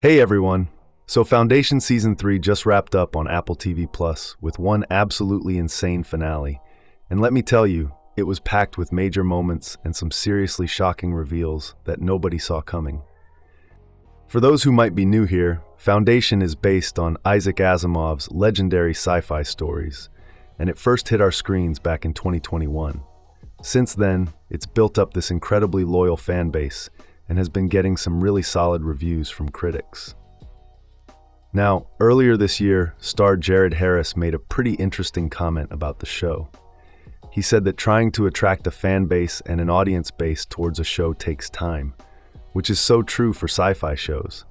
Hey everyone! So Foundation Season 3 just wrapped up on Apple TV Plus with one absolutely insane finale. And let me tell you, it was packed with major moments and some seriously shocking reveals that nobody saw coming. For those who might be new here, Foundation is based on Isaac Asimov's legendary sci-fi stories, and it first hit our screens back in 2021. Since then, it's built up this incredibly loyal fan base and has been getting some really solid reviews from critics. Now, earlier this year, star Jared Harris made a pretty interesting comment about the show. He said that trying to attract a fan base and an audience base towards a show takes time, which is so true for sci-fi shows.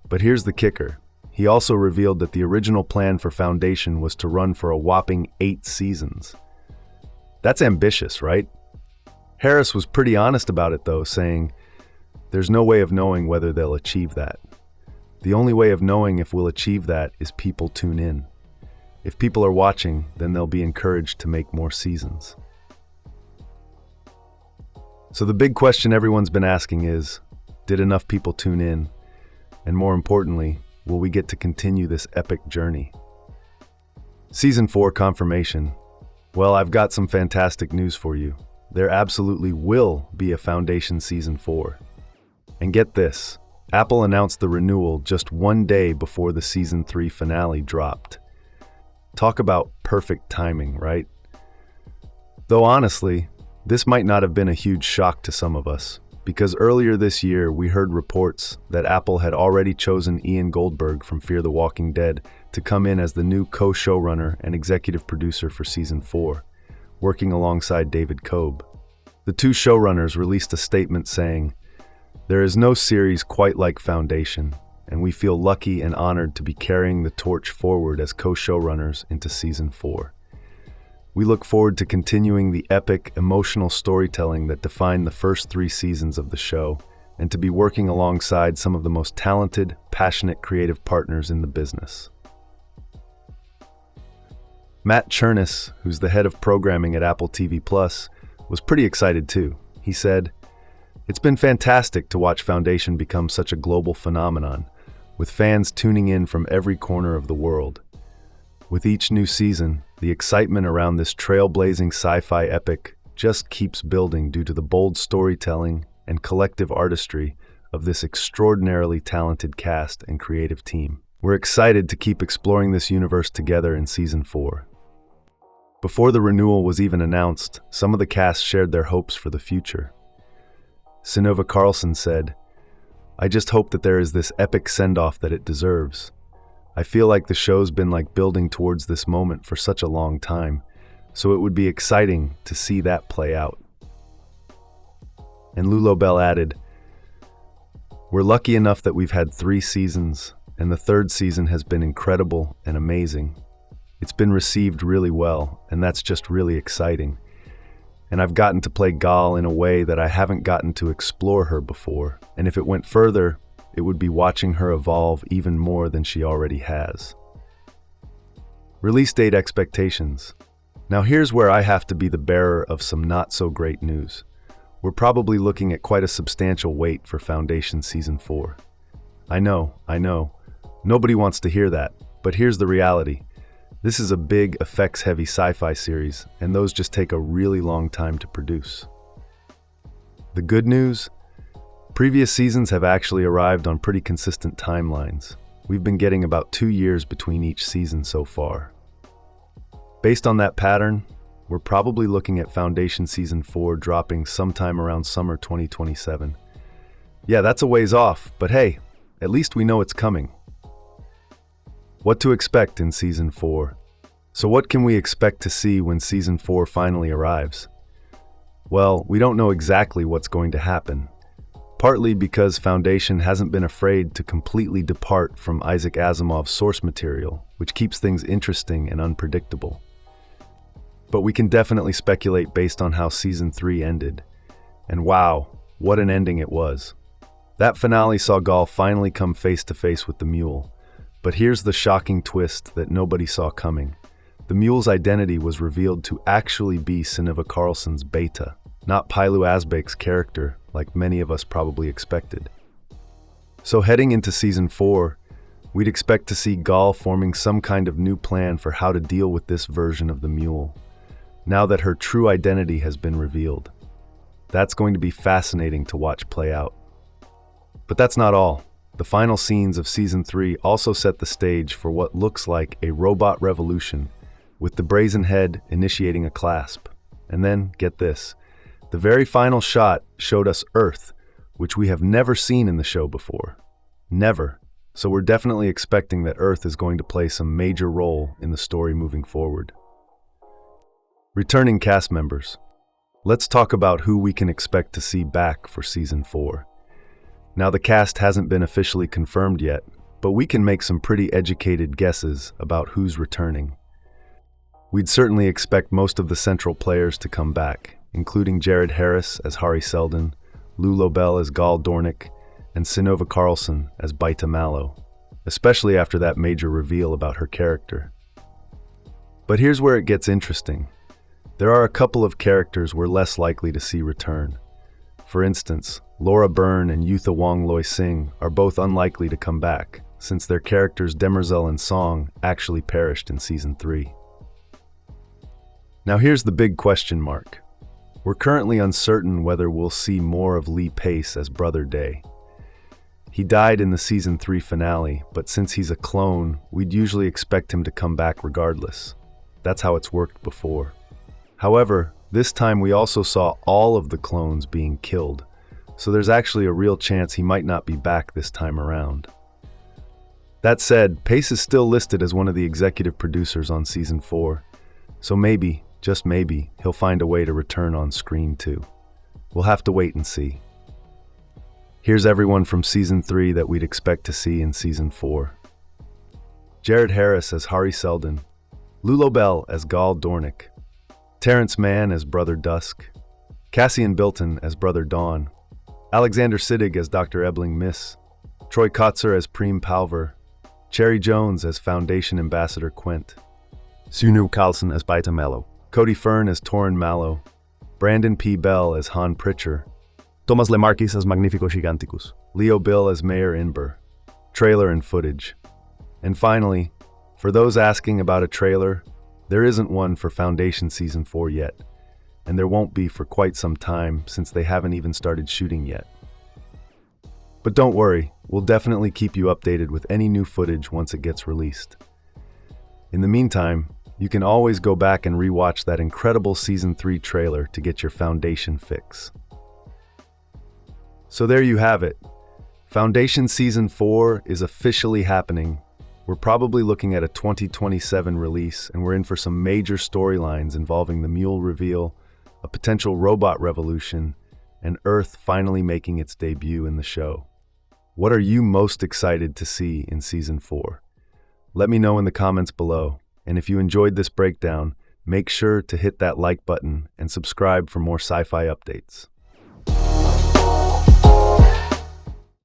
But here's the kicker. He also revealed that the original plan for Foundation was to run for a whopping 8 seasons. That's ambitious, right? Harris was pretty honest about it though, saying, "There's no way of knowing whether they'll achieve that. The only way of knowing if we'll achieve that is people tune in. If people are watching, then they'll be encouraged to make more seasons." So the big question everyone's been asking is, did enough people tune in? And more importantly, will we get to continue this epic journey? Season 4 confirmation. Well, I've got some fantastic news for you. There absolutely will be a Foundation Season 4. And get this, Apple announced the renewal just one day before the Season 3 finale dropped. Talk about perfect timing, right? Though honestly, this might not have been a huge shock to some of us, because earlier this year we heard reports that Apple had already chosen Ian Goldberg from Fear the Walking Dead to come in as the new co-showrunner and executive producer for Season 4, working alongside David Koeb. The two showrunners released a statement saying, "There is no series quite like Foundation, and we feel lucky and honored to be carrying the torch forward as co-showrunners into Season 4. We look forward to continuing the epic, emotional storytelling that defined the first 3 seasons of the show, and to be working alongside some of the most talented, passionate creative partners in the business." Matt Chernis, who's the head of programming at Apple TV Plus, was pretty excited too. He said, "It's been fantastic to watch Foundation become such a global phenomenon, with fans tuning in from every corner of the world. With each new season, the excitement around this trailblazing sci-fi epic just keeps building due to the bold storytelling and collective artistry of this extraordinarily talented cast and creative team. We're excited to keep exploring this universe together in Season 4. Before the renewal was even announced, some of the cast shared their hopes for the future. Synnøve Karlsen said, "I just hope that there is this epic send-off that it deserves. I feel like the show's been building towards this moment for such a long time, so it would be exciting to see that play out." And Llobell added, "We're lucky enough that we've had 3 seasons, and the 3rd season has been incredible and amazing. It's been received really well, and that's just really exciting. And I've gotten to play Gal in a way that I haven't gotten to explore her before, and if it went further, it would be watching her evolve even more than she already has." Release date expectations. Now here's where I have to be the bearer of some not-so-great news. We're probably looking at quite a substantial wait for Foundation Season 4. I know. Nobody wants to hear that, but here's the reality. This is a big, effects-heavy sci-fi series, and those just take a really long time to produce. The good news? Previous seasons have actually arrived on pretty consistent timelines. We've been getting about 2 years between each season so far. Based on that pattern, we're probably looking at Foundation Season 4 dropping sometime around summer 2027. Yeah, that's a ways off, but hey, at least we know it's coming. What to expect in Season 4? So what can we expect to see when Season 4 finally arrives? Well, we don't know exactly what's going to happen, partly because Foundation hasn't been afraid to completely depart from Isaac Asimov's source material, which keeps things interesting and unpredictable. But we can definitely speculate based on how Season 3 ended. And wow, what an ending it was. That finale saw Gal finally come face to face with the Mule. But here's the shocking twist that nobody saw coming. The Mule's identity was revealed to actually be Synnøve Karlsen's beta, not Pilu Asbæk's character, like many of us probably expected. So heading into Season 4, we'd expect to see Gall forming some kind of new plan for how to deal with this version of the Mule, now that her true identity has been revealed. That's going to be fascinating to watch play out. But that's not all. The final scenes of Season 3 also set the stage for what looks like a robot revolution, with the Brazen Head initiating a clasp. And then, get this, the very final shot showed us Earth, which we have never seen in the show before. Never. So we're definitely expecting that Earth is going to play some major role in the story moving forward. Returning cast members. Let's talk about who we can expect to see back for Season 4. Now, the cast hasn't been officially confirmed yet, but we can make some pretty educated guesses about who's returning. We'd certainly expect most of the central players to come back, including Jared Harris as Hari Seldon, Llobell as Gall Dornick, and Synnøve Karlsen as Baita Mallow, especially after that major reveal about her character. But here's where it gets interesting. There are a couple of characters we're less likely to see return. For instance, Laura Byrne and Yutha Wong Loi Singh are both unlikely to come back, since their characters Demerzel and Song actually perished in Season 3. Now here's the big question mark. We're currently uncertain whether we'll see more of Lee Pace as Brother Day. He died in the Season 3 finale, but since he's a clone, we'd usually expect him to come back regardless. That's how it's worked before. However, this time we also saw all of the clones being killed, so there's actually a real chance he might not be back this time around. That said, Pace is still listed as one of the executive producers on Season 4, so maybe, just maybe, he'll find a way to return on screen too. We'll have to wait and see. Here's everyone from Season 3 that we'd expect to see in Season 4. Jared Harris as Hari Seldon, Llobell as Gall Dornick, Terrence Mann as Brother Dusk, Cassian Bilton as Brother Dawn, Alexander Siddig as Dr. Ebling Miss, Troy Kotzer as Preem Palver, Cherry Jones as Foundation Ambassador Quent, Synnøve Karlsen as Baita Mallow, Cody Fern as Torrin Mallow, Brandon P. Bell as Han Pritcher, Thomas Lemarquis as Magnifico Giganticus, Leo Bill as Mayor Inber, trailer and footage. And finally, for those asking about a trailer, there isn't one for Foundation Season 4 yet, and there won't be for quite some time since they haven't even started shooting yet. But don't worry, we'll definitely keep you updated with any new footage once it gets released. In the meantime, you can always go back and rewatch that incredible Season 3 trailer to get your Foundation fix. So there you have it. Foundation Season 4 is officially happening. We're probably looking at a 2027 release, and we're in for some major storylines involving the Mule reveal, a potential robot revolution, and Earth finally making its debut in the show. What are you most excited to see in Season 4? Let me know in the comments below, and if you enjoyed this breakdown, make sure to hit that like button and subscribe for more sci-fi updates.